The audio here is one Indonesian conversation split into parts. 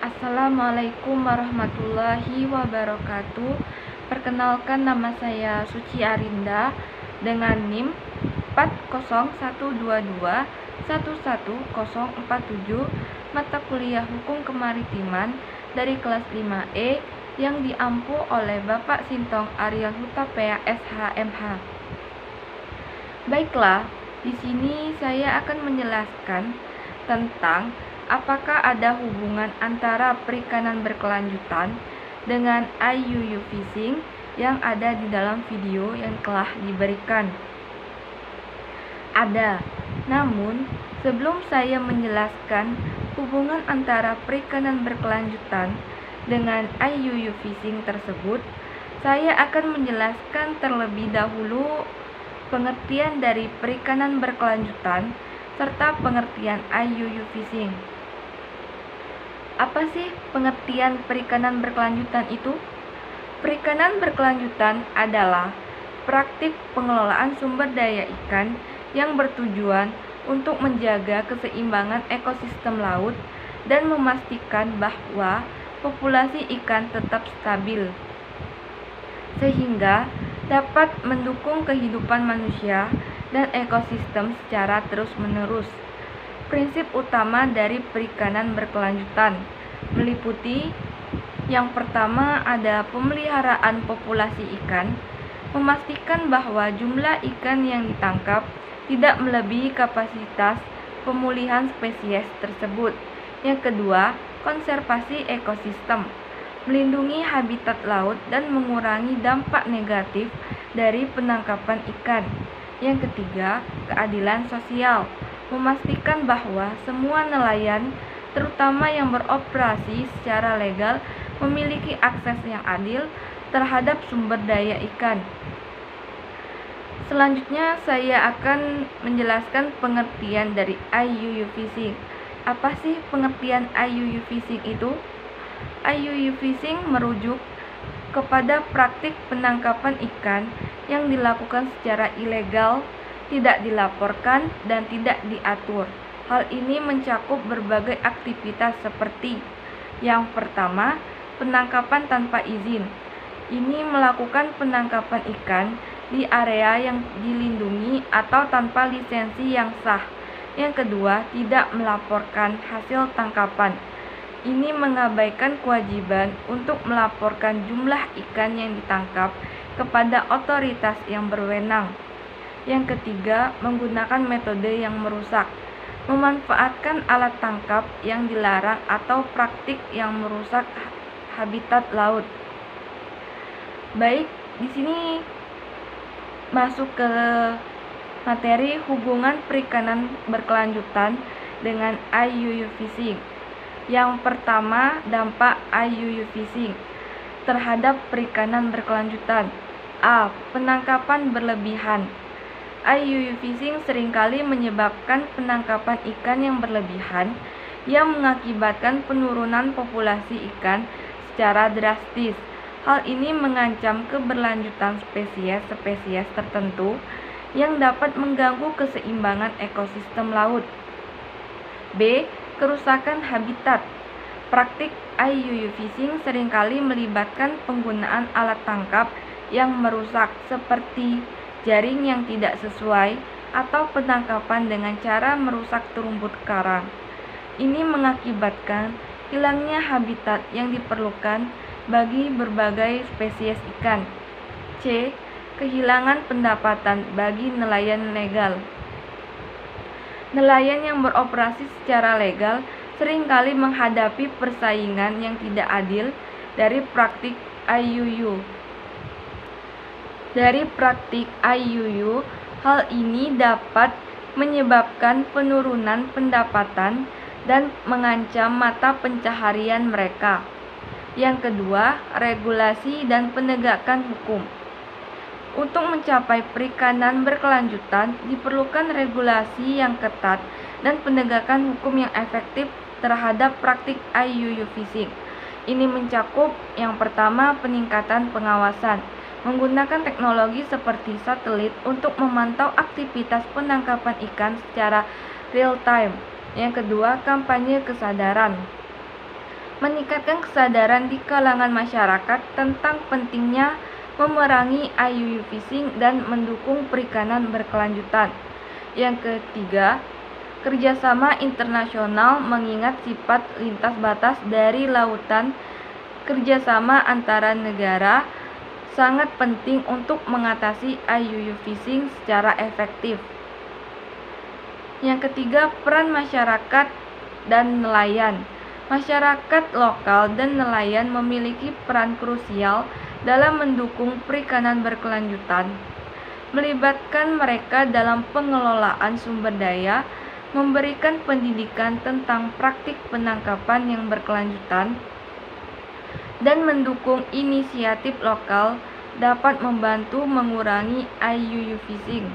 Assalamualaikum warahmatullahi wabarakatuh. Perkenalkan, nama saya Suci Arinda dengan NIM 40122111047, mata kuliah Hukum Kemaritiman dari kelas 5E yang diampu oleh Bapak Sintong Ariel Hutapea SHMH. Baiklah, di sini saya akan menjelaskan tentang apakah ada hubungan antara perikanan berkelanjutan dengan IUU fishing yang ada di dalam video yang telah diberikan. Ada, namun sebelum saya menjelaskan hubungan antara perikanan berkelanjutan dengan IUU fishing tersebut, saya akan menjelaskan terlebih dahulu pengertian dari perikanan berkelanjutan serta pengertian IUU fishing. Apa sih pengertian perikanan berkelanjutan itu? Perikanan berkelanjutan adalah praktik pengelolaan sumber daya ikan yang bertujuan untuk menjaga keseimbangan ekosistem laut dan memastikan bahwa populasi ikan tetap stabil, sehingga dapat mendukung kehidupan manusia dan ekosistem secara terus-menerus. Prinsip utama dari perikanan berkelanjutan meliputi: yang pertama ada pemeliharaan populasi ikan, memastikan bahwa jumlah ikan yang ditangkap tidak melebihi kapasitas pemulihan spesies tersebut. Yang kedua, konservasi ekosistem, melindungi habitat laut dan mengurangi dampak negatif dari penangkapan ikan. Yang ketiga, keadilan sosial, memastikan bahwa semua nelayan, terutama yang beroperasi secara legal, memiliki akses yang adil terhadap sumber daya ikan. Selanjutnya saya akan menjelaskan pengertian dari IUU fishing. Apa sih pengertian IUU fishing itu? IUU fishing merujuk kepada praktik penangkapan ikan yang dilakukan secara ilegal, tidak dilaporkan, dan tidak diatur. Hal ini mencakup berbagai aktivitas seperti: yang pertama, penangkapan tanpa izin. Ini melakukan penangkapan ikan di area yang dilindungi atau tanpa lisensi yang sah. Yang kedua, tidak melaporkan hasil tangkapan. Ini mengabaikan kewajiban untuk melaporkan jumlah ikan yang ditangkap kepada otoritas yang berwenang. Yang ketiga, menggunakan metode yang merusak, memanfaatkan alat tangkap yang dilarang atau praktik yang merusak habitat laut. Baik, di sini masuk ke materi hubungan perikanan berkelanjutan dengan IUU fishing. Yang pertama, dampak IUU fishing terhadap perikanan berkelanjutan. A. Penangkapan berlebihan. IUU fishing seringkali menyebabkan penangkapan ikan yang berlebihan yang mengakibatkan penurunan populasi ikan secara drastis. Hal ini mengancam keberlanjutan spesies-spesies tertentu yang dapat mengganggu keseimbangan ekosistem laut. B. Kerusakan habitat. Praktik IUU fishing seringkali melibatkan penggunaan alat tangkap yang merusak seperti jaring yang tidak sesuai atau penangkapan dengan cara merusak terumbu karang. Ini mengakibatkan hilangnya habitat yang diperlukan bagi berbagai spesies ikan. C. Kehilangan pendapatan bagi nelayan legal. Nelayan yang beroperasi secara legal seringkali menghadapi persaingan yang tidak adil dari praktik IUU. Hal ini dapat menyebabkan penurunan pendapatan dan mengancam mata pencaharian mereka. Yang kedua, regulasi dan penegakan hukum. Untuk mencapai perikanan berkelanjutan, diperlukan regulasi yang ketat dan penegakan hukum yang efektif terhadap praktik IUU fishing. Ini mencakup: yang pertama, peningkatan pengawasan, menggunakan teknologi seperti satelit untuk memantau aktivitas penangkapan ikan secara real time. Yang kedua, kampanye kesadaran, meningkatkan kesadaran di kalangan masyarakat tentang pentingnya memerangi IUU fishing dan mendukung perikanan berkelanjutan. Yang ketiga, kerjasama internasional mengingat sifat lintas batas dari lautan. Kerjasama antara negara sangat penting untuk mengatasi IUU fishing secara efektif. Yang ketiga, peran masyarakat dan nelayan. Masyarakat lokal dan nelayan memiliki peran krusial dalam mendukung perikanan berkelanjutan. Melibatkan mereka dalam pengelolaan sumber daya, memberikan pendidikan tentang praktik penangkapan yang berkelanjutan, dan mendukung inisiatif lokal dapat membantu mengurangi IUU fishing.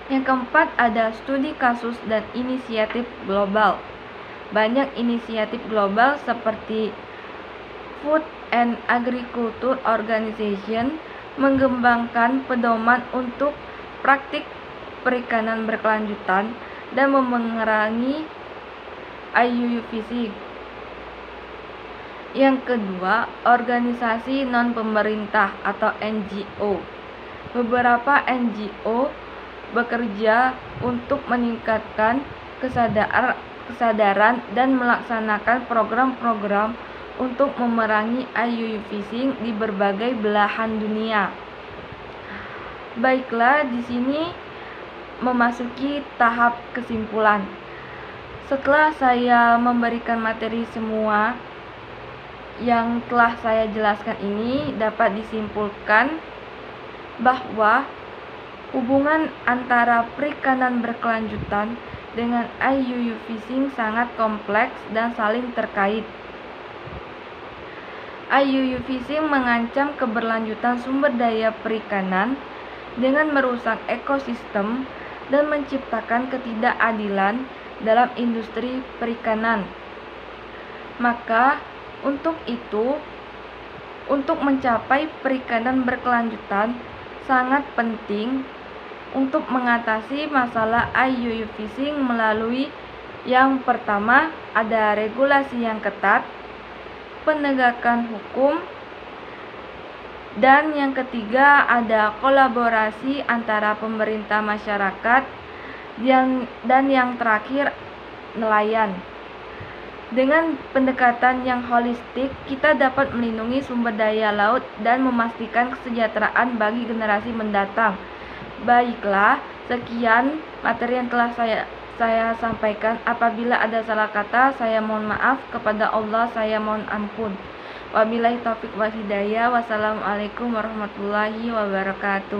Yang keempat, ada studi kasus dan inisiatif global. Banyak inisiatif global seperti Food and Agriculture Organization mengembangkan pedoman untuk praktik perikanan berkelanjutan dan memerangi IUU fishing. Yang kedua, organisasi non-pemerintah atau NGO. Beberapa NGO bekerja untuk meningkatkan kesadaran dan melaksanakan program-program untuk memerangi IUU fishing di berbagai belahan dunia. Baiklah, di sini memasuki tahap kesimpulan. Setelah saya memberikan materi semua yang telah saya jelaskan ini, dapat disimpulkan bahwa hubungan antara perikanan berkelanjutan dengan IUU fishing sangat kompleks dan saling terkait. IUU fishing mengancam keberlanjutan sumber daya perikanan dengan merusak ekosistem dan menciptakan ketidakadilan dalam industri perikanan. Maka, untuk itu, untuk mencapai perikanan berkelanjutan sangat penting untuk mengatasi masalah IUU fishing melalui yang pertama, ada regulasi yang ketat, penegakan hukum, dan yang ketiga ada kolaborasi antara pemerintah, masyarakat, dan yang terakhir nelayan. Dengan pendekatan yang holistik, kita dapat melindungi sumber daya laut dan memastikan kesejahteraan bagi generasi mendatang. Baiklah, sekian materi yang telah saya sampaikan. Apabila ada salah kata, saya mohon maaf. Kepada Allah saya mohon ampun. Wabillahi taufiq wal hidayah. Wassalamualaikum warahmatullahi wabarakatuh.